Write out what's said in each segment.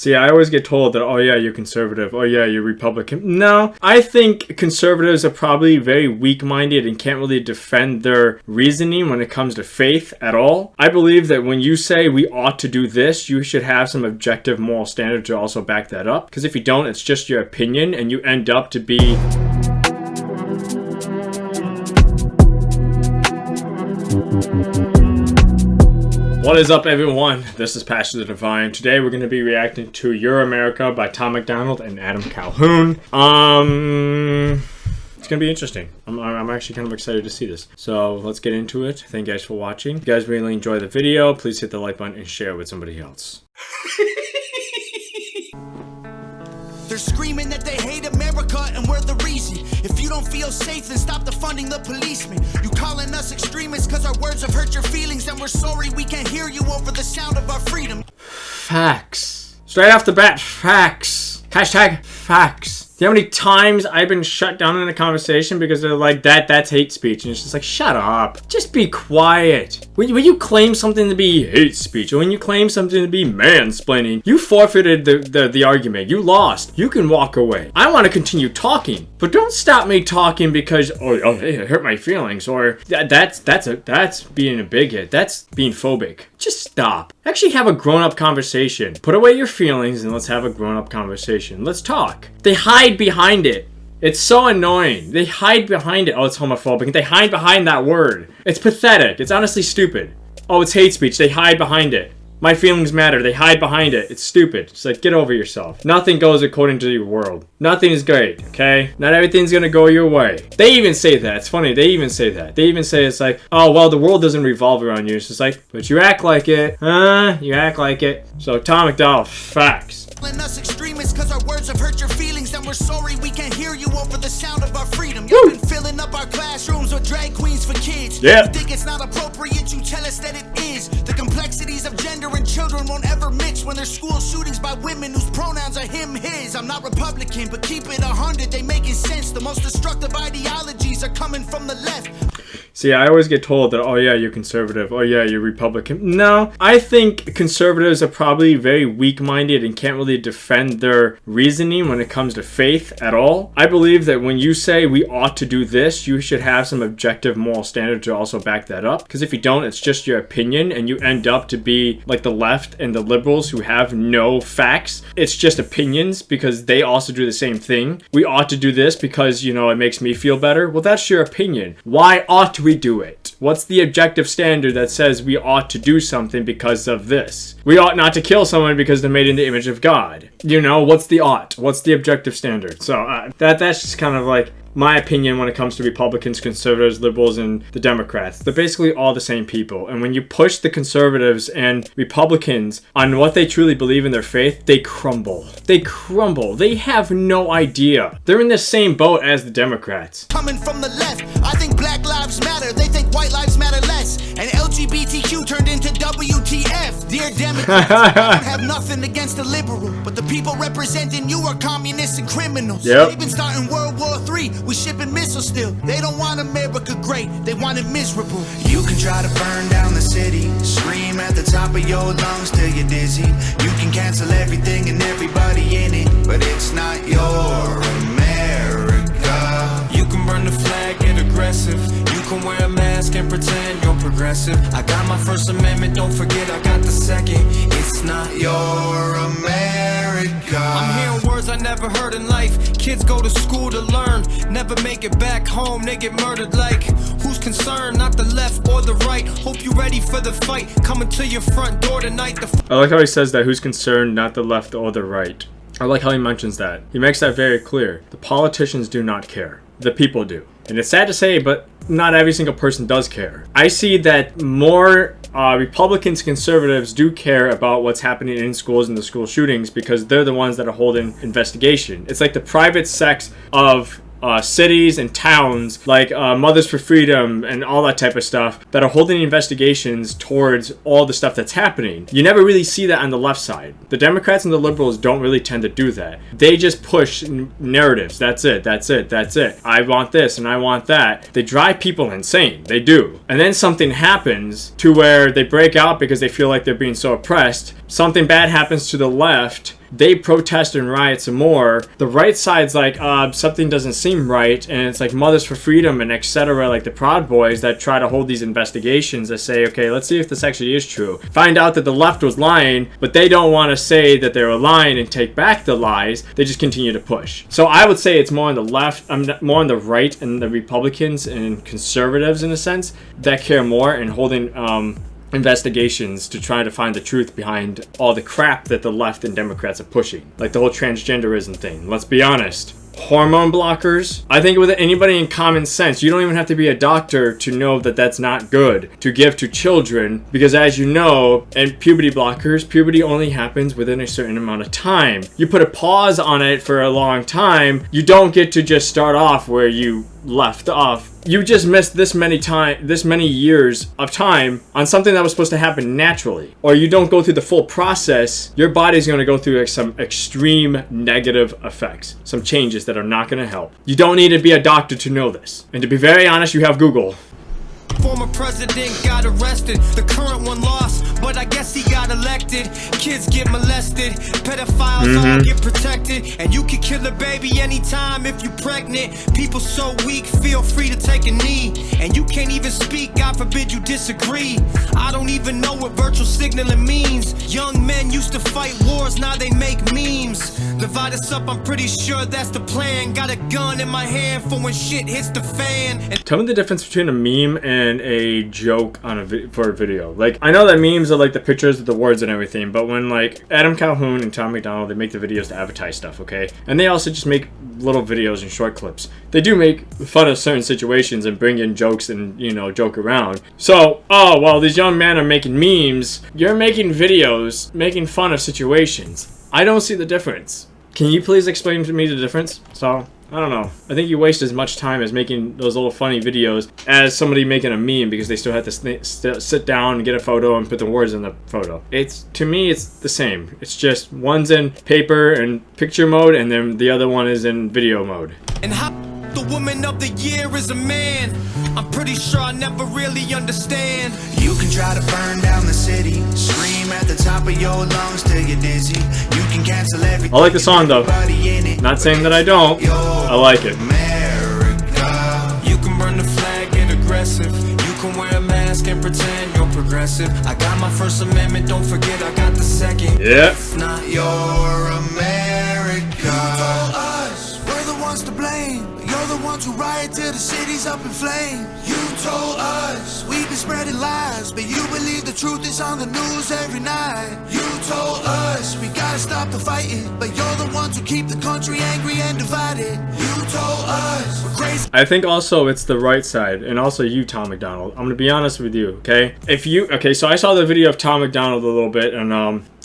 See, I always get told that, oh yeah, you're conservative. Oh yeah, you're Republican. No, I think conservatives are probably very weak-minded and can't really defend their reasoning when it comes to faith at all. I believe that when you say we ought to do this, you should have some objective moral standard to also back that up. Because if you don't, it's just your opinion and you end up to be... What is up, everyone? This is Pastor the Divine. Today we're going to be reacting to Your America by Tom MacDonald and Adam Calhoun. It's going to be interesting. I'm actually kind of excited to see this. So let's get into it. Thank you guys for watching. If you guys really enjoy the video, please hit the like button and share it with somebody else. They're screaming that they hate America and we're the reason. If you don't feel safe, then stop defunding the policemen. You calling us extremists because our words have hurt your feelings, and we're sorry we can't hear you over the sound of our freedom. Facts. Straight off the bat, facts. Hashtag facts. Do you know how many times I've been shut down in a conversation because they're like, that's hate speech? And it's just like, shut up. Just be quiet. When you claim something to be hate speech, or when you claim something to be mansplaining, you forfeited the argument. You lost. You can walk away. I want to continue talking, but don't stop me talking because, oh it hurt my feelings, or that's being a bigot. That's being phobic. Just stop. Actually have a grown-up conversation. Put away your feelings and let's have a grown-up conversation. Let's talk. They hide behind it. It's so annoying. They hide behind it. Oh, it's homophobic. They hide behind that word. It's pathetic. It's honestly stupid. Oh, it's hate speech. They hide behind it. My feelings matter. They hide behind it. It's stupid. It's like, get over yourself. Nothing goes according to your world. Nothing is great, okay? Not everything's gonna go your way. They even say that. It's funny. They even say that. They even say it's like, oh, well, the world doesn't revolve around you. It's just like, but you act like it. You act like it. So, Tom MacDonald, facts. Us extremists because our words have hurt your feelings, and we're sorry we can't hear you over the sound of our freedom. You've been filling up our classrooms with drag queens for kids. Yeah. You think it's not appropriate, you tell us that it is. The complexities of gender and children won't ever mix when there's school shootings by women whose pronouns are him, his. I'm not Republican, but keep it 100, they making sense. The most destructive ideologies are coming from the left. See, I always get told that, oh yeah, you're conservative. Oh yeah, you're Republican. No, I think conservatives are probably very weak-minded and can't really defend their reasoning when it comes to faith at all. I believe that when you say we ought to do this, you should have some objective moral standard to also back that up. Because if you don't, it's just your opinion and you end up to be like the left and the liberals who have no facts. It's just opinions because they also do the same thing. We ought to do this because, you know, it makes me feel better. Well, that's your opinion. Why ought we do it? What's the objective standard that says we ought to do something because of this? We ought not to kill someone because they're made in the image of God. You know, what's the ought? What's the objective standard? So that's just kind of like my opinion when it comes to Republicans, conservatives, liberals, and the Democrats. They're basically all the same people. And when you push the conservatives and Republicans on what they truly believe in their faith, they crumble. They crumble. They have no idea. They're in the same boat as the Democrats. Coming from the left, I think Black Lives Matter. They think white lives matter less. And LGBTQ turned into WTF. Dear Democrats, I don't have nothing against the liberal, but the people representing you are communists and criminals. Yep. They've been starting World War III. We shipping missiles still. They don't want America great. They want it miserable. You can try to burn down the city, scream at the top of your lungs till you're dizzy. You can cancel everything and everybody in it, but it's not your America. You can burn the flag, get aggressive. You can wear a mask and pretend you're progressive. I got my First Amendment, don't forget I got the second. It's not your America. I'm hearing words I never heard in life. Kids go to school to learn, never make it back home, they get murdered. Like, who's concerned? Not the left or the right. Hope you ready for the fight, coming to your front door tonight. I like how he says that, who's concerned, not the left or the right. I like how he mentions that. He makes that very clear. The politicians do not care. The people do. And it's sad to say, but not every single person does care. I see that more Republicans, conservatives do care about what's happening in schools and the school shootings because they're the ones that are holding investigation. It's like the private sects of cities and towns like Mothers for Freedom and all that type of stuff that are holding investigations towards all the stuff that's happening. You never really see that on the left side. The Democrats and the liberals don't really tend to do that. They just push narratives. That's it. That's it. That's it. I want this and I want that. They drive people insane. They do. And then something happens to where they break out because they feel like they're being so oppressed. Something bad happens to the left they protest and riot some more. The right side's like, something doesn't seem right, and it's like Mothers for Freedom and etc., like the Proud Boys that try to hold these investigations that say, okay, let's see if this actually is true. Find out that the left was lying, but they don't want to say that they were lying and take back the lies. They just continue to push. So I would say it's more on the left, more on the right, and the Republicans and conservatives in a sense that care more and holding investigations to try to find the truth behind all the crap that the left and Democrats are pushing, like the whole transgenderism thing. Let's be honest. Hormone blockers. I think with anybody in common sense, you don't even have to be a doctor to know that that's not good to give to children, because as you know, and puberty blockers, puberty only happens within a certain amount of time. You put a pause on it for a long time, you don't get to just start off where you left off. You just missed this many years of time on something that was supposed to happen naturally. Or you don't go through the full process, your body's going to go through some extreme negative effects, some changes that are not going to help. You don't need to be a doctor to know this. And to be very honest, you have Google. Former president got arrested, the current one lost, but I guess he got elected. Kids get molested, pedophiles all get protected, and you can kill a baby anytime if you pregnant. People so weak, feel free to take a knee, and you can't even speak, God forbid you disagree. I don't even know what virtual signaling means. Young men used to fight wars, now they make memes. Divide us up, I'm pretty sure that's the plan. Got a gun in my hand for when shit hits the fan. Tell me the difference between a meme and a joke on for a video. Like, I know that memes are like the pictures with the words and everything, but when like Adam Calhoun and Tom MacDonald, they make the videos to advertise stuff, okay? And they also just make little videos and short clips. They do make fun of certain situations and bring in jokes and, you know, joke around. So, oh, while these young men are making memes, you're making videos making fun of situations. I don't see the difference. Can you please explain to me the difference? So, I don't know. I think you waste as much time as making those little funny videos as somebody making a meme, because they still have to sit down and get a photo and put the words in the photo. To me, it's the same. It's just one's in paper and picture mode, and then the other one is in video mode. And how the woman of the year is a man? I'm pretty sure I never really understand. You can try to burn down the city, scream at the top of your lungs till you're dizzy. You can cancel everything. I like the song though. Not saying that I don't. I like it. America. You can burn the flag, get aggressive. You can wear a mask and pretend you're progressive. I got my First Amendment, don't forget I got the second. Yeah. It's not your America. You told us we're the ones to blame. You're the ones who riot till the city's up in flames. You told us we've been spreading lies, but you believe the truth is on the news every night. You told us we gotta stop the fighting, but you're the ones who keep the country angry and divided. You told us we're crazy. I think also it's the right side, and also you, Tom MacDonald. I'm gonna be honest with you, okay? So I saw the video of Tom MacDonald a little bit, and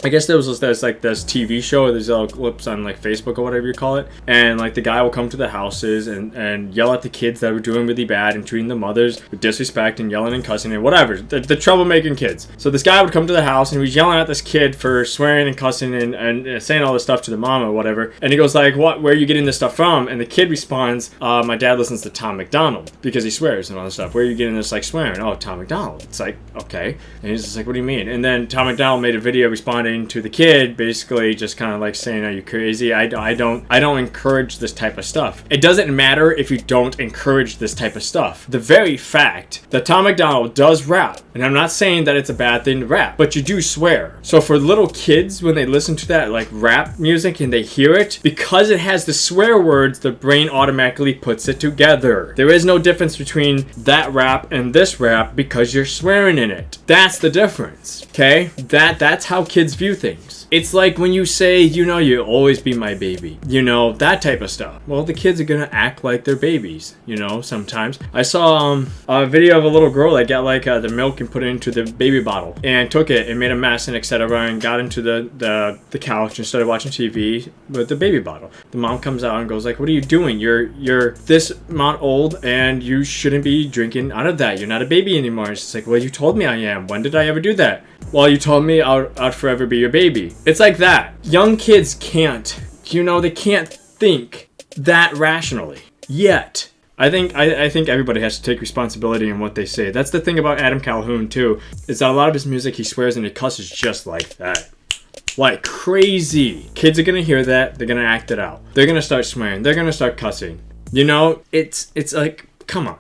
I guess there's like this TV show, or there's clips on like Facebook or whatever you call it, and like the guy will come to the houses and yell at the kids that were doing really bad and treating the mothers with disrespect and yelling and cussing and whatever, the troublemaking kids. So this guy would come to the house and he was yelling at this kid for swearing and cussing and saying all this stuff to the mom or whatever, and he goes like, "What? Where are you getting this stuff from?" And the kid responds, "My dad listens to Tom MacDonald because he swears and all this stuff. Where are you getting this like swearing?" "Oh, Tom MacDonald." It's like, okay, and he's just like, "What do you mean?" And then Tom MacDonald made a video responding to the kid, basically just kind of like saying, "Are you crazy? I don't encourage this type of stuff. It doesn't matter if you don't encourage this type of stuff. The very fact that Tom MacDonald does rap, and I'm not saying that it's a bad thing to rap, but you do swear. So for little kids, when they listen to that like rap music and they hear it, because it has the swear words, the brain automatically puts it together. There is no difference between that rap and this rap because you're swearing in it. That's the difference, okay? That's how kids view things. It's like when you say, you know, you'll always be my baby, you know, that type of stuff. Well, the kids are gonna act like they're babies, you know, sometimes. I saw a video of a little girl that got like the milk and put it into the baby bottle and took it and made a mess and etc. and got into the couch and started watching TV with the baby bottle. The mom comes out and goes like, "What are you doing? You're this amount old and you shouldn't be drinking out of that. You're not a baby anymore." And she's like, "Well, you told me I am. When did I ever do that?" "Well, you told me I'd forever be your baby." It's like that. Young kids can't, you know, they can't think that rationally yet. I think everybody has to take responsibility in what they say. That's the thing about Adam Calhoun too, is that a lot of his music he swears and he cusses just like that. like crazy. Kids are gonna hear that, they're gonna act it out. They're gonna start swearing, they're gonna start cussing. You know, it's like, come on,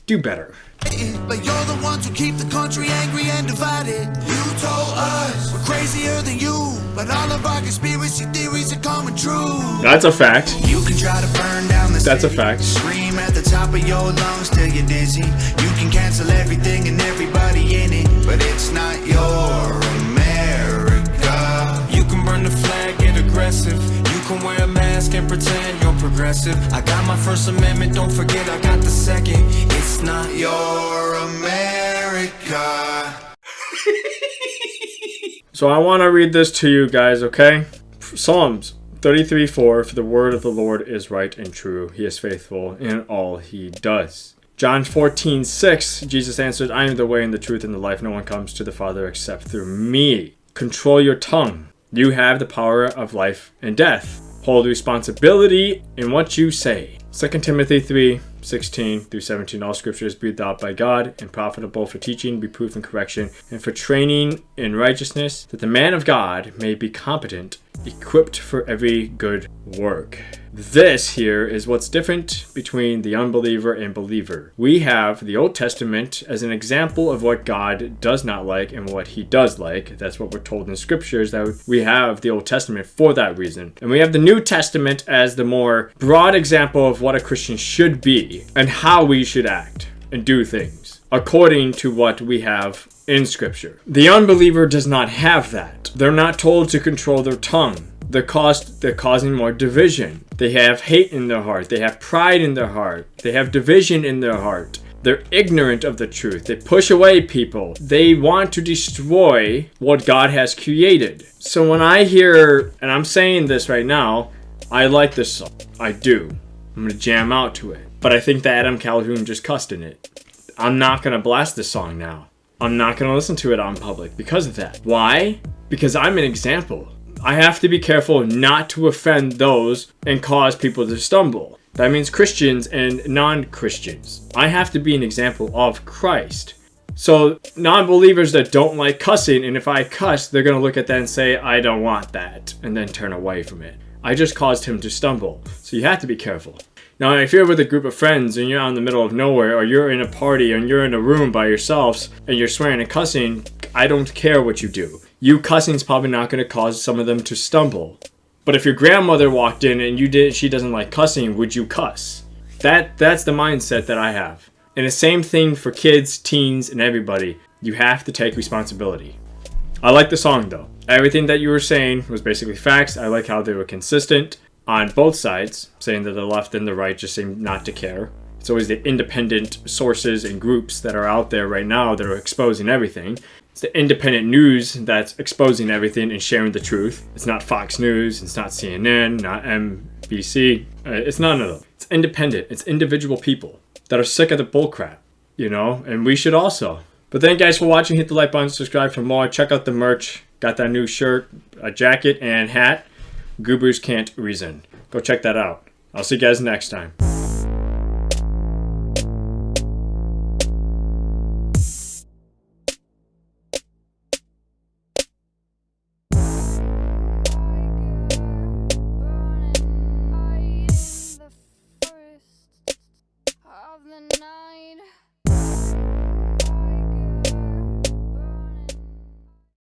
do better. But you're the ones who keep the country angry and divided. You told us we're crazier than you, but all of our conspiracy theories are coming true. That's a fact. You can try to burn down the That's city, a fact. scream at the top of your lungs till you're dizzy. You can cancel everything and everybody in it, but it's not your America. You can burn the flag, get aggressive. You can wear a mask and pretend you're progressive. I got my First Amendment, don't forget I got the second. It's not your America. So I want to read this to you guys, okay? Psalms 33:4, for the word of the Lord is right and true. He is faithful in all he does. John 14:6, Jesus answered, I am the way and the truth and the life. No one comes to the Father except through me. Control your tongue. You have the power of life and death. Hold responsibility in what you say. 2 Timothy 3:16-17. All scripture is breathed out by God and profitable for teaching, reproof, and correction, and for training in righteousness, that the man of God may be competent, equipped for every good work. This here is what's different between the unbeliever and believer. We have the Old Testament as an example of what God does not like and what he does like. That's what we're told in scriptures, that we have the Old Testament for that reason. And we have the New Testament as the more broad example of what a Christian should be and how we should act and do things according to what we have in scripture. The unbeliever does not have that. They're not told to control their tongue. They're causing more division. They have hate in their heart. They have pride in their heart. They have division in their heart. They're ignorant of the truth. They push away people. They want to destroy what God has created. So when I hear, and I'm saying this right now, I like this song. I do. I'm going to jam out to it. But I think that Adam Calhoun just cussed in it. I'm not going to blast this song now. I'm not going to listen to it on public because of that. Why? Because I'm an example. I have to be careful not to offend those and cause people to stumble. That means Christians and non-Christians. I have to be an example of Christ. So non-believers that don't like cussing, and if I cuss, they're going to look at that and say, I don't want that, and then turn away from it. I just caused him to stumble. So you have to be careful. Now, if you're with a group of friends and you're out in the middle of nowhere, or you're in a party and you're in a room by yourselves and you're swearing and cussing, I don't care what you do. You cussing is probably not going to cause some of them to stumble. But if your grandmother walked in and she doesn't like cussing, would you cuss? That's the mindset that I have. And the same thing for kids, teens, and everybody. You have to take responsibility. I like the song though. Everything that you were saying was basically facts. I like how they were consistent on both sides, saying that the left and the right just seem not to care. It's always the independent sources and groups that are out there right now that are exposing everything. It's the independent news that's exposing everything and sharing the truth. It's not Fox News, it's not CNN, not NBC. It's none of them. It's independent. It's individual people that are sick of the bullcrap, you know, and we should also. But thank you guys for watching. Hit the like button, subscribe for more. Check out the merch. Got that new shirt, a jacket, and hat. Goobers Can't Reason. Go check that out. I'll see you guys next time.